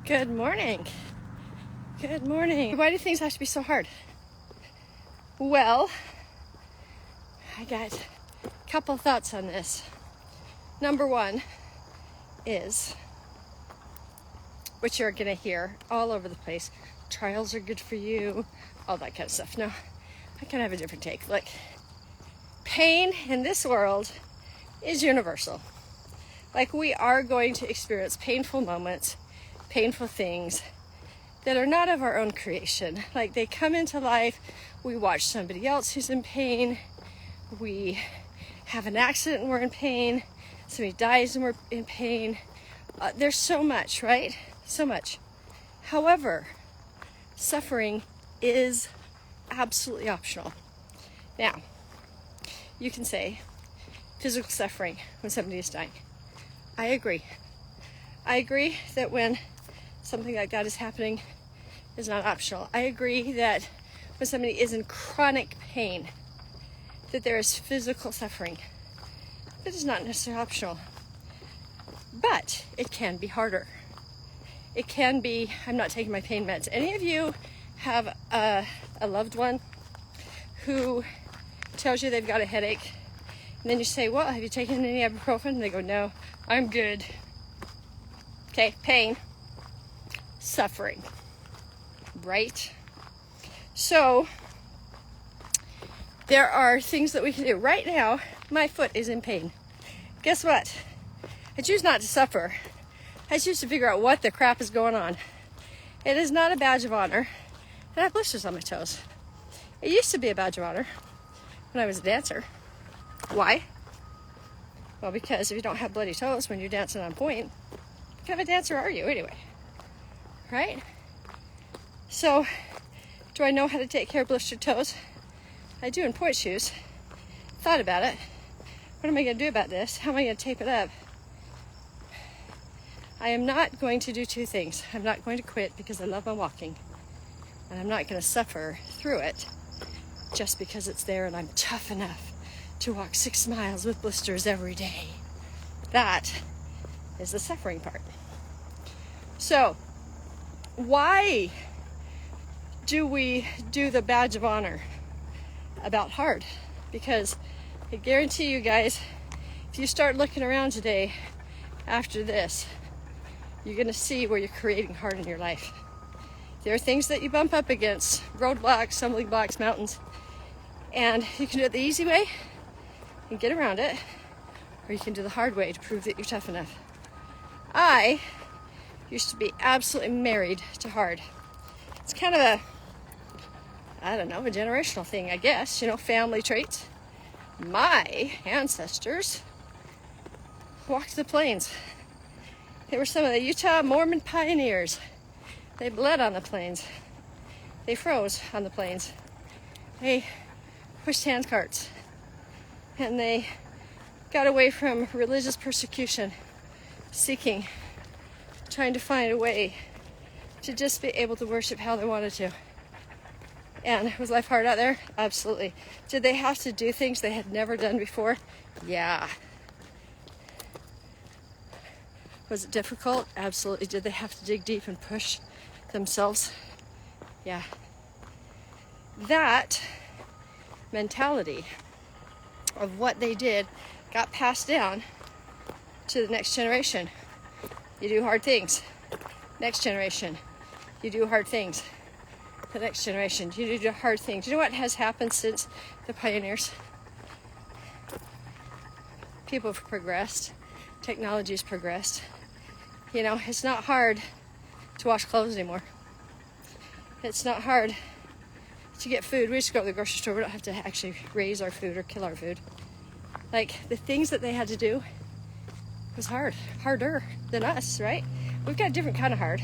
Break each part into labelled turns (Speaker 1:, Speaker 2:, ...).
Speaker 1: Good morning. Good morning. Why do things have to be so hard? Well, I got a couple thoughts on this. Number one is, which you're going to hear all over the place, trials are good for you, all that kind of stuff. No, I kind of have a different take. Look, pain in this world is universal. Like, we are going to experience painful moments, painful things that are not of our own creation. Like, they come into life, we watch somebody else who's in pain, we have an accident and we're in pain, somebody dies and we're in pain. There's so much, right? So much. However, suffering is absolutely optional. Now, you can say physical suffering when somebody is dying. I agree. I agree that when something like that is happening, is not optional. I agree that when somebody is in chronic pain, that there is physical suffering. That is not necessarily optional. But it can be harder. It can be, I'm not taking my pain meds. Any of you have a loved one who tells you they've got a headache, and then you say, well, have you taken any ibuprofen? And they go, no, I'm good. Okay, pain, suffering, right? So there are things that we can do. Right now, my foot is in pain. Guess what? I choose not to suffer. I choose to figure out what the crap is going on. It is not a badge of honor that I have blisters on my toes. It used to be a badge of honor when I was a dancer. Why? Well, because if you don't have bloody toes when you're dancing on point, what kind of a dancer are you anyway? Right? So, do I know how to take care of blistered toes? I do in point shoes. Thought about it. What am I going to do about this? How am I going to tape it up? I am not going to do two things. I'm not going to quit because I love my walking. And I'm not going to suffer through it just because it's there and I'm tough enough to walk 6 miles with blisters every day. That is the suffering part. So, why do we do the badge of honor about hard? Because I guarantee you guys, if you start looking around today after this, you're going to see where you're creating hard in your life. There are things that you bump up against, roadblocks, stumbling blocks, mountains, and you can do it the easy way and get around it, or you can do the hard way to prove that you're tough enough. I used to be absolutely married to hard. It's kind of a generational thing, I guess, family traits. My ancestors walked the plains. They were some of the Utah Mormon pioneers. They bled on the plains. They froze on the plains. They pushed hand carts. And they got away from religious persecution, trying to find a way to just be able to worship how they wanted to. And was life hard out there? Absolutely. Did they have to do things they had never done before? Yeah. Was it difficult? Absolutely. Did they have to dig deep and push themselves? Yeah. That mentality of what they did got passed down to the next generation. You do hard things. Next generation. You do hard things. The next generation. You do hard things. You know what has happened since the pioneers? People have progressed. Technology has progressed. It's not hard to wash clothes anymore. It's not hard to get food. We just go to the grocery store. We don't have to actually raise our food or kill our food. Like, the things that they had to do was harder than us, right? We've got a different kind of hard.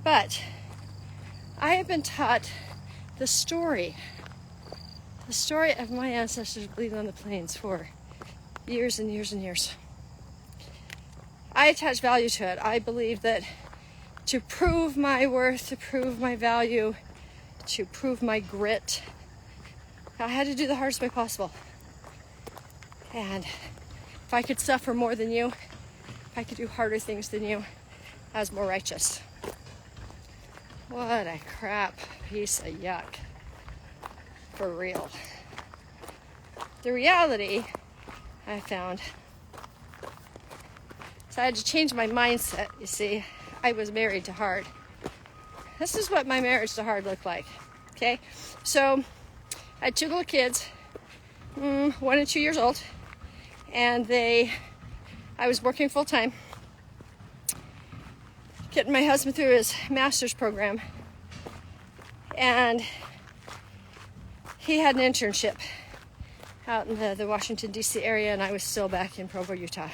Speaker 1: But I have been taught the story of my ancestors bleeding on the plains for years and years and years. I attach value to it. I believe that to prove my worth, to prove my value, to prove my grit, I had to do the hardest way possible. And if I could suffer more than you, if I could do harder things than you, I was more righteous. What a crap piece of yuck. For real. The reality I found, so I had to change my mindset. You see, I was married to hard. This is what my marriage to hard looked like. Okay, so I had two little kids, 1 and 2 years old, and I was working full time, getting my husband through his master's program, and he had an internship out in the Washington, D.C. area, and I was still back in Provo, Utah,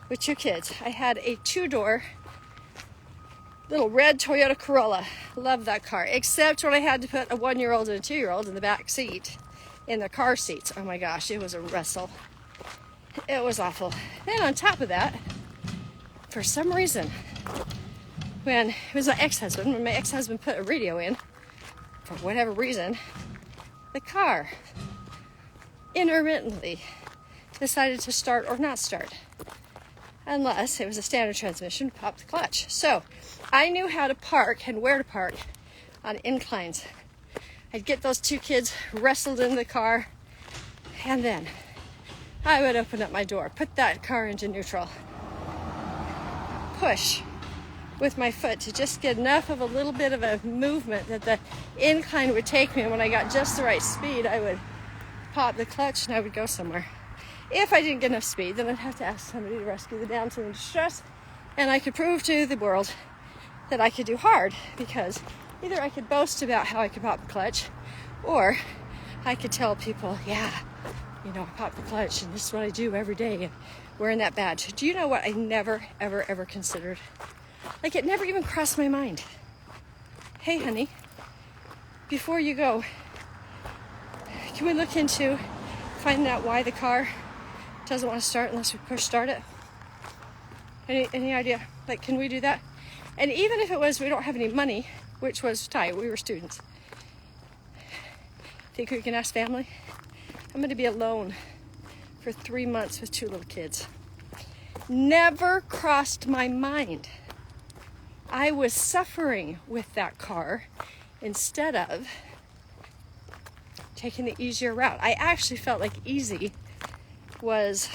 Speaker 1: with two kids. I had a 2-door little red Toyota Corolla. Love that car, except when I had to put a 1-year-old and a 2-year-old in the back seat, in the car seats. Oh my gosh, it was a wrestle. It was awful. Then on top of that, for some reason, when it was my ex-husband put a radio in, for whatever reason, the car intermittently decided to start or not start, unless it was a standard transmission, pop the clutch. So I knew how to park and where to park on inclines. I'd get those two kids wrestled in the car, and then I would open up my door, put that car into neutral, push with my foot to just get enough of a little bit of a movement that the incline would take me. And when I got just the right speed, I would pop the clutch and I would go somewhere. If I didn't get enough speed, then I'd have to ask somebody to rescue the damsel in distress, and I could prove to the world that I could do hard, because either I could boast about how I could pop the clutch, or I could tell people, yeah, you know, I pop the clutch and this is what I do every day, and wearing that badge. Do you know what I never, ever, ever considered? Like, it never even crossed my mind. Hey, honey, before you go, can we look into finding out why the car doesn't want to start unless we push start it? Any idea? Like, can we do that? And even if it was we don't have any money, which was tight, we were students, think we can ask family? I'm going to be alone for 3 months with 2 little kids. Never crossed my mind. I was suffering with that car instead of taking the easier route. I actually felt like easy was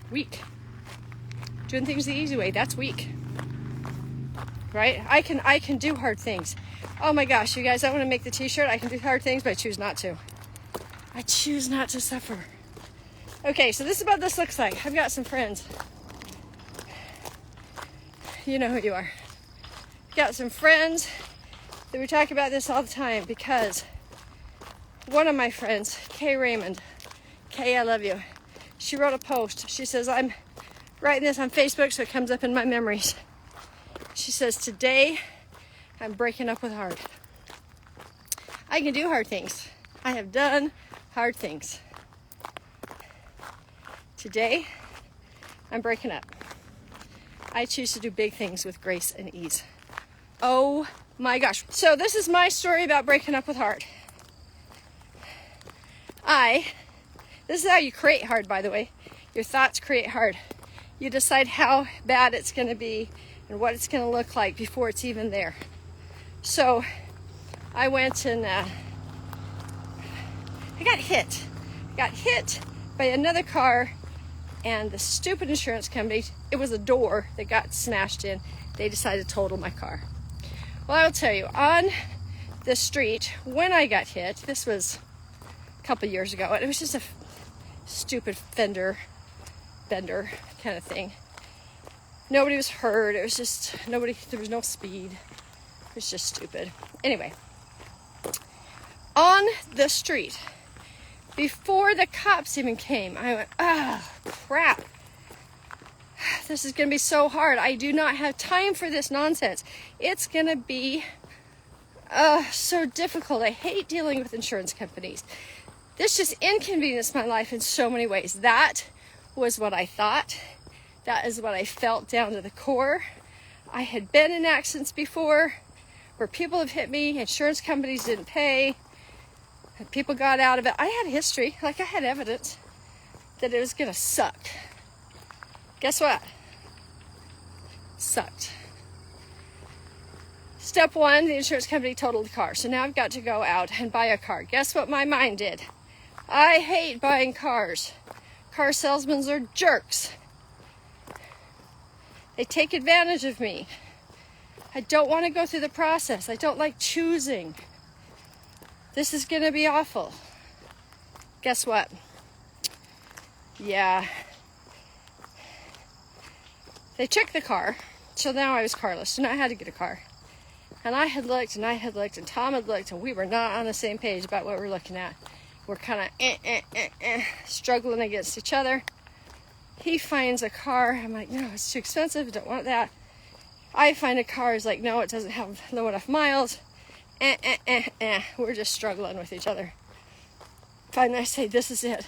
Speaker 1: weak. Doing things the easy way, that's weak. Right? I can do hard things. Oh my gosh, you guys, I want to make the t-shirt. I can do hard things, but I choose not to. I choose not to suffer. Okay, so this is what this looks like. I've got some friends. You know who you are. Got some friends that we talk about this all the time, because one of my friends, Kay Raymond, Kay, I love you. She wrote a post. She says, I'm writing this on Facebook so it comes up in my memories. She says, today I'm breaking up with hard. I can do hard things. I have done hard things. Today I'm breaking up. I choose to do big things with grace and ease. Oh my gosh. So this is my story about breaking up with hard. This is how you create hard, by the way. Your thoughts create hard. You decide how bad it's going to be and what it's going to look like before it's even there. So I went and I got hit. I got hit by another car, and the stupid insurance company, it was a door that got smashed in. They decided to total my car. Well, I will tell you, on the street, when I got hit, this was a couple years ago, and it was just a stupid fender bender kind of thing. Nobody was hurt. It was just there was no speed. It was just stupid. Anyway, on the street, before the cops even came, I went, crap. This is going to be so hard. I do not have time for this nonsense. It's going to be so difficult. I hate dealing with insurance companies. This just inconvenienced my life in so many ways. That was what I thought. That is what I felt down to the core. I had been in accidents before where people have hit me, insurance companies didn't pay, and people got out of it. I had history, like I had evidence that it was going to suck. Guess what? Sucked. Step one, the insurance company totaled the car. So now I've got to go out and buy a car. Guess what my mind did? I hate buying cars. Car salesmen are jerks. They take advantage of me. I don't want to go through the process. I don't like choosing. This is going to be awful. Guess what? Yeah. They checked the car. So now I was carless. So now I had to get a car. And I had looked, and and Tom had looked, and we were not on the same page about what we're looking at. We're kind of struggling against each other. He finds a car. I'm like, no, it's too expensive. I don't want that. I find a car. He's like, no, it doesn't have low enough miles. We're just struggling with each other. Finally, I say, this is it.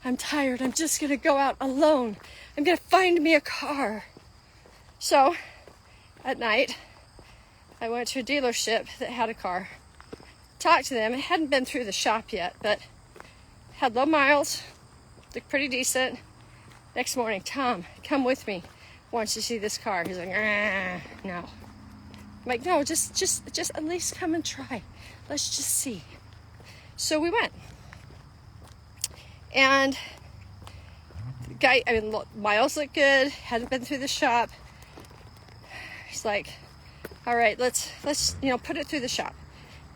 Speaker 1: I'm tired. I'm just going to go out alone. I'm going to find me a car. So, at night, I went to a dealership that had a car. Talked to them. It hadn't been through the shop yet, but had low miles. Looked pretty decent. Next morning, Tom, come with me. Wants to see this car. He's like, no. I'm like, no, just at least come and try. Let's just see. So we went. And the guy, miles looked good. Hadn't been through the shop. He's like, all right, let's put it through the shop.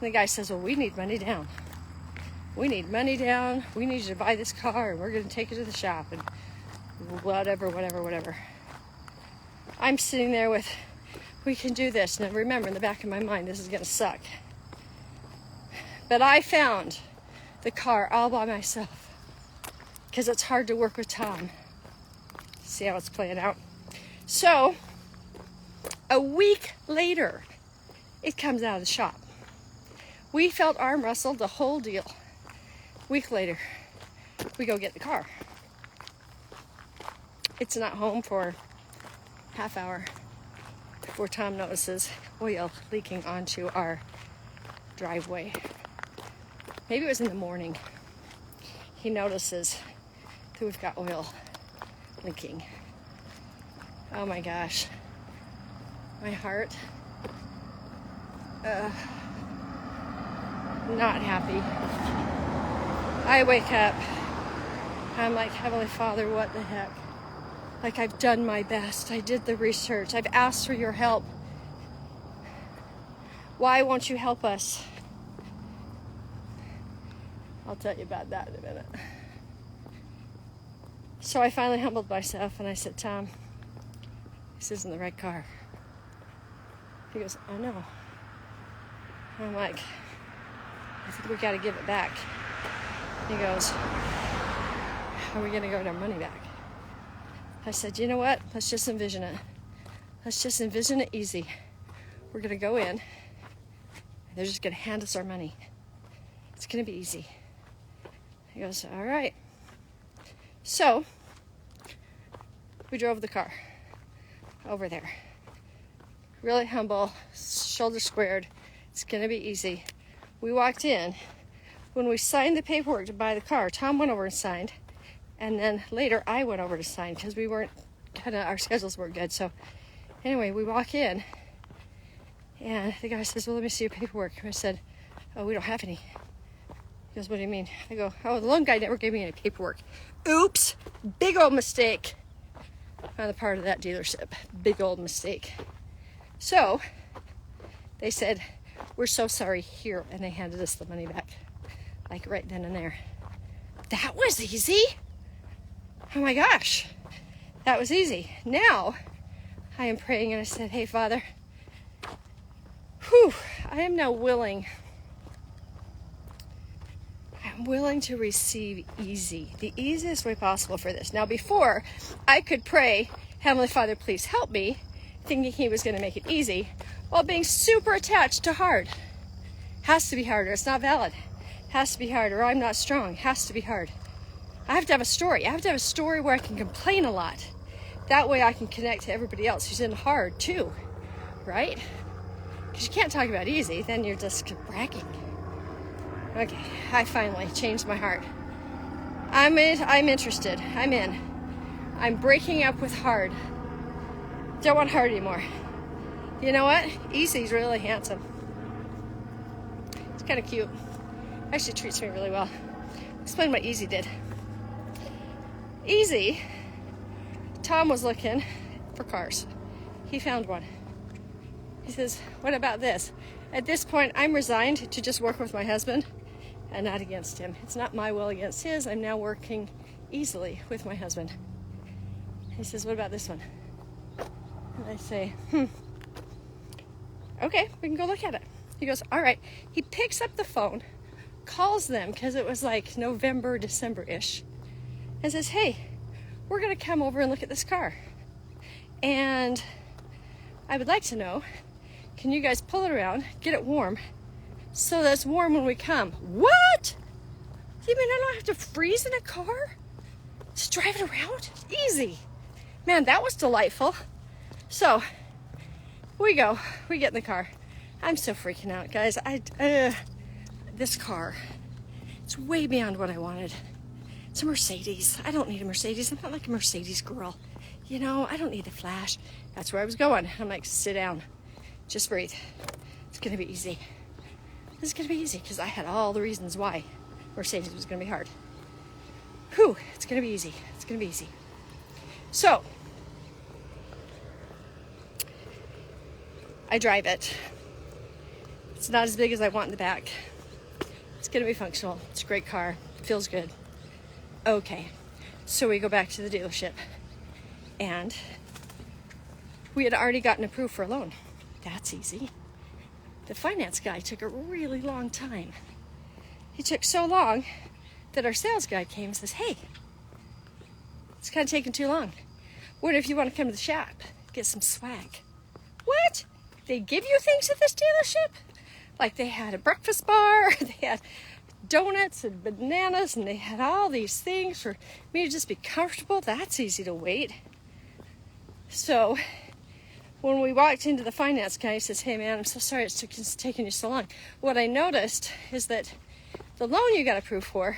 Speaker 1: And the guy says, well, we need money down. We need money down. We need you to buy this car, and we're going to take it to the shop, and whatever. I'm sitting there with, we can do this. Now remember, in the back of my mind, this is going to suck. But I found the car all by myself because it's hard to work with Tom. See how it's playing out? So, a week later, it comes out of the shop. We felt arm wrestled the whole deal. Week later, we go get the car. It's not home for half hour before Tom notices oil leaking onto our driveway. Maybe it was in the morning. He notices that we've got oil leaking. Oh my gosh. My heart. Not happy. I wake up. I'm like, Heavenly Father, what the heck? Like, I've done my best. I did the research. I've asked for your help. Why won't you help us? I'll tell you about that in a minute. So I finally humbled myself and I said, Tom, this isn't the right car. He goes, I know. I'm like, I think we got to give it back. He goes, how are we going to get our money back? I said, you know what? Let's just envision it. Let's just envision it easy. We're going to go in. And they're just going to hand us our money. It's going to be easy. He goes, all right. So, we drove the car over there. Really humble, shoulder squared. It's going to be easy. We walked in. When we signed the paperwork to buy the car, Tom went over and signed. And then later I went over to sign because we weren't, our schedules weren't good. So anyway, we walk in and the guy says, well, let me see your paperwork. And I said, oh, we don't have any. He goes, what do you mean? I go, oh, the loan guy never gave me any paperwork. Oops, big old mistake on the part of that dealership. Big old mistake. So they said, we're so sorry, here. And they handed us the money back, like right then and there. That was easy. Oh my gosh, that was easy. Now I am praying and I said, hey, Father, I am now willing. I'm willing to receive easy, the easiest way possible for this. Now before, I could pray, Heavenly Father, please help me, thinking he was going to make it easy, while being super attached to hard. Has to be harder. It's not valid. Has to be hard, or I'm not strong. Has to be hard. I have to have a story. I have to have a story where I can complain a lot. That way I can connect to everybody else who's in hard too, right? Because you can't talk about easy, then you're just bragging. Okay, I finally changed my heart. I'm interested. I'm in. I'm breaking up with hard. Don't want hard anymore. You know what? Easy's really handsome. It's kind of cute. Actually treats me really well. Explain what Easy did. Easy, Tom was looking for cars. He found one. He says, what about this? At this point, I'm resigned to just work with my husband and not against him. It's not my will against his. I'm now working easily with my husband. He says, what about this one? And I say, okay, we can go look at it. He goes, all right. He picks up the phone, calls them, because it was like November, December-ish, and says, hey, we're going to come over and look at this car. And I would like to know, can you guys pull it around, get it warm, so that it's warm when we come? What? You mean I don't have to freeze in a car? Just drive it around? Easy. Man, that was delightful. So, we go. We get in the car. I'm so freaking out, guys. This car, it's way beyond what I wanted. It's a Mercedes. I don't need a Mercedes. I'm not like a Mercedes girl. You know, I don't need a flash. That's where I was going. I'm like, sit down. Just breathe. It's going to be easy. This is going to be easy because I had all the reasons why Mercedes was going to be hard. Whew, it's going to be easy. It's going to be easy. So, I drive it. It's not as big as I want in the back. It's going to be functional. It's a great car. It feels good. Okay, so we go back to the dealership, and we had already gotten approved for a loan. That's easy. The finance guy took a really long time. He took so long that our sales guy came and says, hey, it's kind of taking too long. What if you want to come to the shop, get some swag? What? They give you things at this dealership? Like they had a breakfast bar, they had donuts and bananas, and they had all these things for me to just be comfortable. That's easy to wait. So when we walked into the finance guy, he says, hey man, I'm so sorry it's taking you so long. What I noticed is that the loan you got approved for,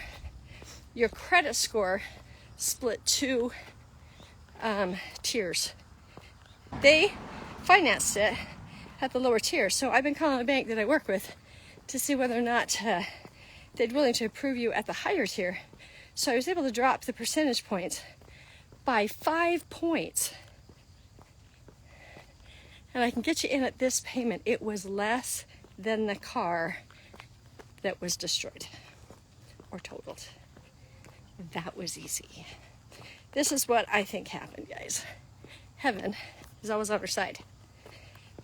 Speaker 1: your credit score split two tiers. They financed it at the lower tier. So I've been calling a bank that I work with to see whether or not they'd willing to approve you at the higher tier. So I was able to drop the percentage points by 5 points. And I can get you in at this payment. It was less than the car that was destroyed or totaled. That was easy. This is what I think happened, guys. Heaven is always on our side.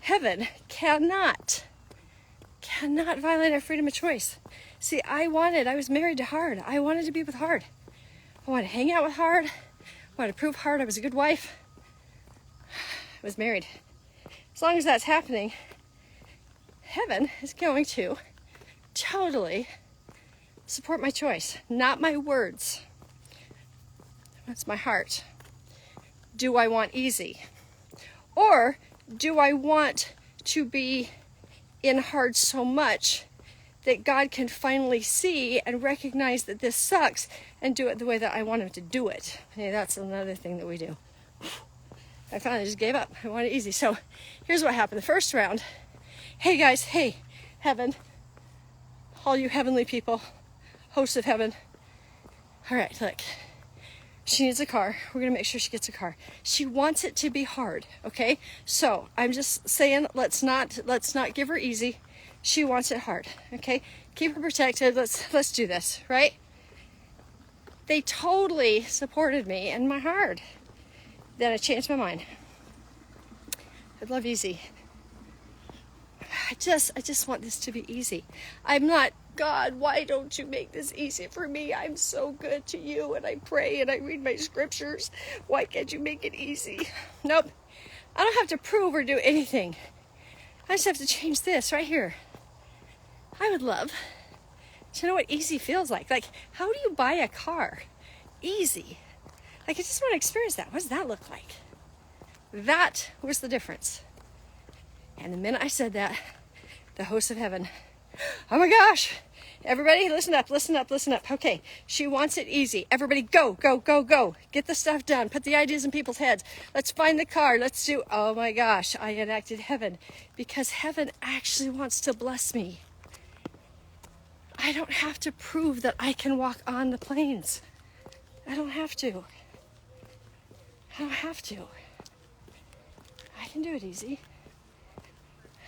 Speaker 1: Heaven cannot violate our freedom of choice. See, I was married to Hard. I wanted to be with Hard. I wanted to hang out with Hard. I wanted to prove Hard I was a good wife. I was married. As long as that's happening, Heaven is going to totally support my choice, not my words. That's my heart. Do I want easy? Or do I want to be in Hard so much that God can finally see and recognize that this sucks and do it the way that I want him to do it? Hey, that's another thing that we do. I finally just gave up. I want it easy. So here's what happened. The first round, hey guys, hey, Heaven, all you heavenly people, hosts of Heaven. All right, look, she needs a car. We're going to make sure she gets a car. She wants it to be hard, okay? So I'm just saying, let's not give her easy. She wants it hard, okay? Keep her protected. Let's do this, right? They totally supported me and my hard. Then I changed my mind. I'd love easy. I just want this to be easy. I'm not, God, why don't you make this easy for me? I'm so good to you, and I pray and I read my scriptures. Why can't you make it easy? Nope. I don't have to prove or do anything. I just have to change this right here. I would love to know what easy feels like. Like, how do you buy a car? Easy. Like, I just want to experience that. What does that look like? That was the difference. And the minute I said that, the host of Heaven, oh my gosh, Everybody, listen up, listen up, listen up. Okay, she wants it easy. Everybody, go, go, go, go. Get the stuff done. Put the ideas in people's heads. Let's find the car. Let's do, oh my gosh, I enacted heaven. Because heaven actually wants to bless me. I don't have to prove that I can walk on the plains. I don't have to. I don't have to. I can do it easy.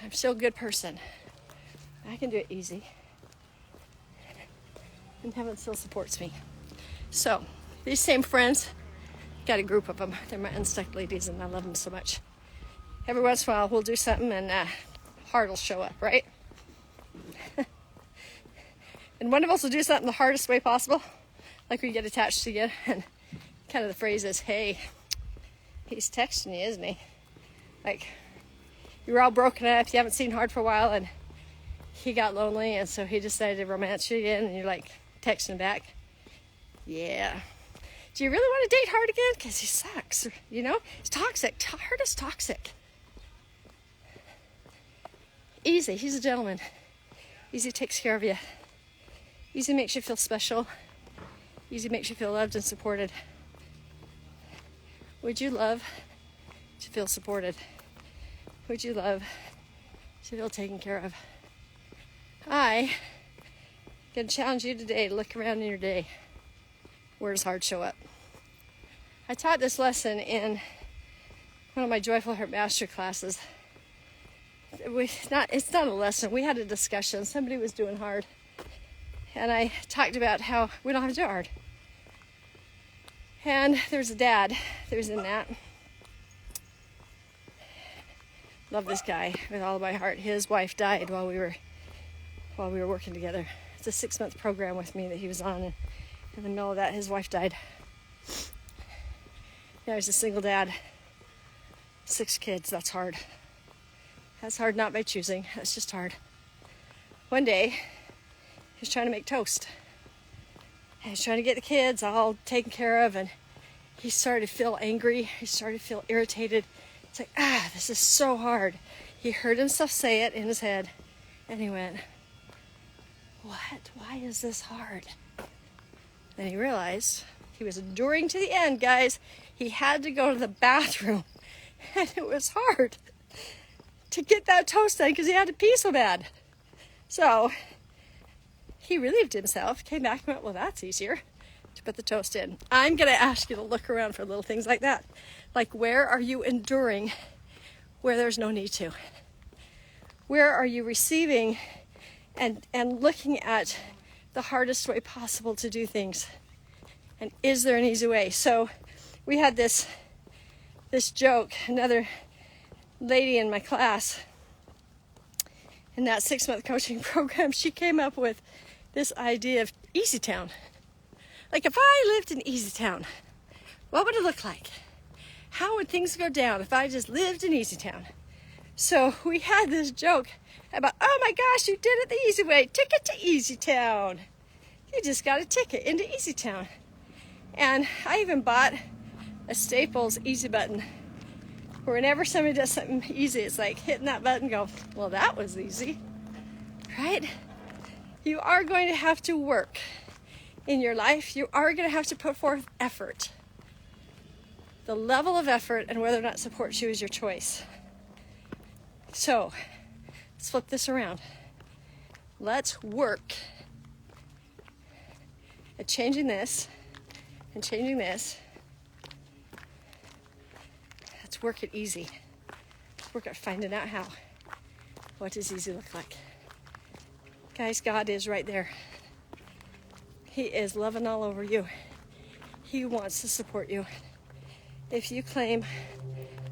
Speaker 1: I'm still a good person. I can do it easy. And heaven still supports me. So, these same friends, got a group of them. They're my unstuck ladies and I love them so much. Every once in a while we'll do something and heart will show up, right? And one of us will do something the hardest way possible. Like we get attached to you and kind of the phrase is, hey, he's texting you, isn't he? Like, you're all broken up, you haven't seen Hard for a while, and he got lonely, and so he decided to romance you again, and you're like texting back. Yeah. Do you really want to date Hard again? Because he sucks, you know? He's toxic. Hard is toxic. Easy. He's a gentleman. Easy takes care of you. Easy makes you feel special. Easy makes you feel loved and supported. Would you love to feel supported? Would you love to feel taken care of? I can challenge you today to look around in your day. Where does Hard show up? I taught this lesson in one of my Joyful Heart Master classes. It's not a lesson. We had a discussion. Somebody was doing hard. And I talked about how we don't have to do hard. And there's a dad that was in that. Love this guy with all of my heart. His wife died while we were working together. It's a 6-month program with me that he was on, and in the middle of that, his wife died. Now he's a single dad. 6 kids, that's hard. That's hard not by choosing, that's just hard. One day, he was trying to make toast. And he was trying to get the kids all taken care of, and he started to feel angry. He started to feel irritated. It's like, this is so hard. He heard himself say it in his head, and he went, what? Why is this hard? Then he realized he was enduring to the end, guys. He had to go to the bathroom, and it was hard to get that toast done because he had to pee so bad. So he relieved himself, came back and went, well, that's easier to put the toast in. I'm going to ask you to look around for little things like that. Like, where are you enduring where there's no need to? Where are you receiving and looking at the hardest way possible to do things? And is there an easy way? So we had this joke. Another lady in my class in that 6-month coaching program, she came up with this idea of Easy Town. Like, if I lived in Easy Town, what would it look like? How would things go down if I just lived in Easy Town? So we had this joke about, oh my gosh, you did it the easy way. Ticket to Easy Town. You just got a ticket into Easy Town. And I even bought a Staples easy button. Whenever somebody does something easy, it's like hitting that button and go, well, that was easy, right? You are going to have to work in your life. You are going to have to put forth effort. The level of effort and whether or not it supports you is your choice. So, let's flip this around. Let's work at changing this and changing this. Let's work it easy. Let's work at finding out how. What does easy look like? Guys, God is right there. He is loving all over you. He wants to support you. If you claim,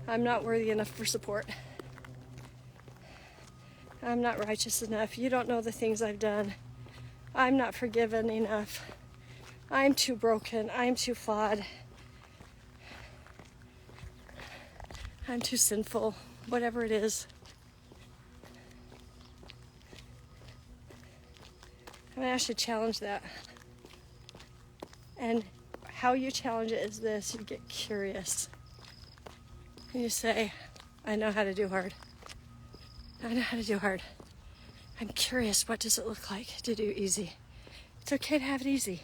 Speaker 1: I'm not worthy enough for support, I'm not righteous enough, you don't know the things I've done, I'm not forgiven enough, I'm too broken, I'm too flawed, I'm too sinful, whatever it is, I'm going to ask you to challenge that. And how you challenge it is this: you get curious. And you say, I know how to do hard. I know how to do hard. I'm curious, what does it look like to do easy? It's okay to have it easy.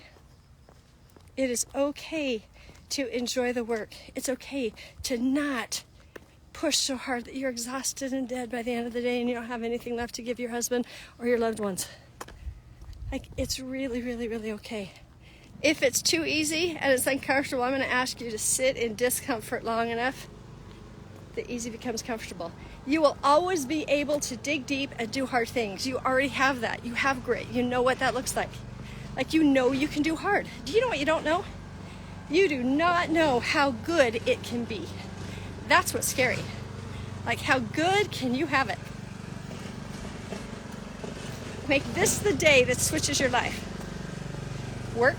Speaker 1: It is okay to enjoy the work. It's okay to not push so hard that you're exhausted and dead by the end of the day and you don't have anything left to give your husband or your loved ones. Like, it's really, really, really okay. If it's too easy and it's uncomfortable, I'm going to ask you to sit in discomfort long enough that easy becomes comfortable. You will always be able to dig deep and do hard things. You already have that. You have grit. You know what that looks like. Like, you know you can do hard. Do you know what you don't know? You do not know how good it can be. That's what's scary. Like, how good can you have it? Make this the day that switches your life. Work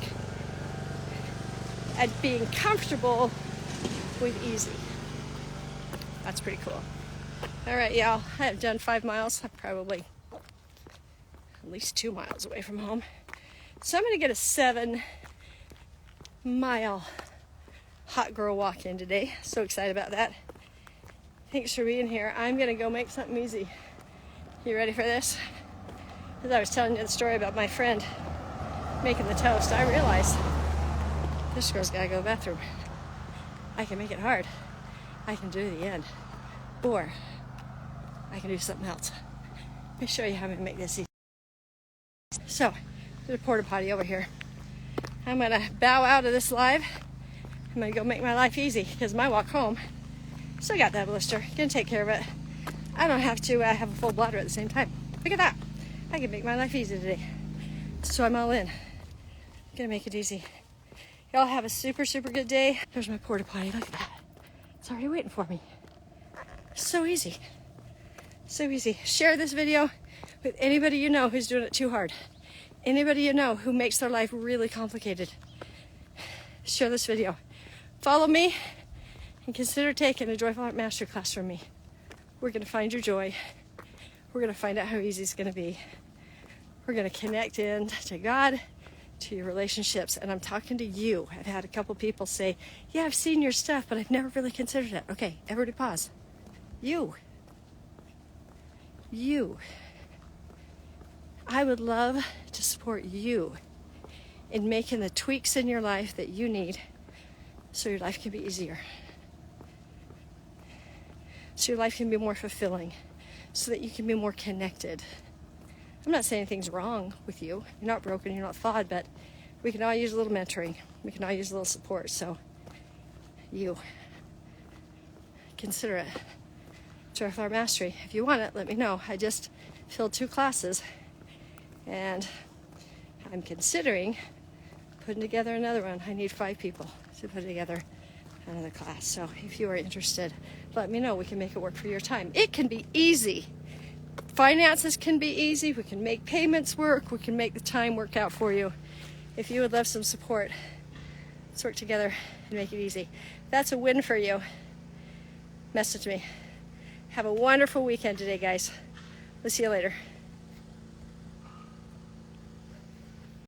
Speaker 1: at being comfortable with easy. That's pretty cool. All right, y'all, I have done 5 miles. I'm probably at least 2 miles away from home. So I'm gonna get a 7-mile hot girl walk in today. So excited about that. Thanks for being here. I'm gonna go make something easy. You ready for this? As I was telling you the story about my friend making the toast, I realized this girl's gotta go to the bathroom. I can make it hard. I can do the end. Or I can do something else. Let me show you how I'm gonna make this easy. So, there's a porta potty over here. I'm gonna bow out of this live. I'm gonna go make my life easy because my walk home, still got that blister. Gonna take care of it. I don't have to have a full bladder at the same time. Look at that. I can make my life easy today. So I'm all in. Gonna make it easy. Y'all have a super, super good day. There's my porta potty. Look at that. It's already waiting for me. So easy. So easy. Share this video with anybody you know who's doing it too hard. Anybody you know who makes their life really complicated. Share this video. Follow me and consider taking a Joyful Heart Masterclass from me. We're going to find your joy. We're going to find out how easy it's going to be. We're going to connect in to God, to your relationships. And I'm talking to you. I've had a couple people say, yeah, I've seen your stuff, but I've never really considered it. Okay, everybody pause. You. I would love to support you in making the tweaks in your life that you need so your life can be easier. So your life can be more fulfilling. So that you can be more connected. I'm not saying anything's wrong with you. You're not broken, you're not flawed, but we can all use a little mentoring. We can all use a little support. So you consider it. Joyful Heart Mastery. If you want it, let me know. I just filled 2 classes and I'm considering putting together another one. I need 5 people to put together another class. So if you are interested, let me know. We can make it work for your time. It can be easy. Finances can be easy. We can make payments work. We can make the time work out for you. If you would love some support, let's work together and make it easy. That's a win for you. Message me. Have a wonderful weekend today, guys. We'll see you later.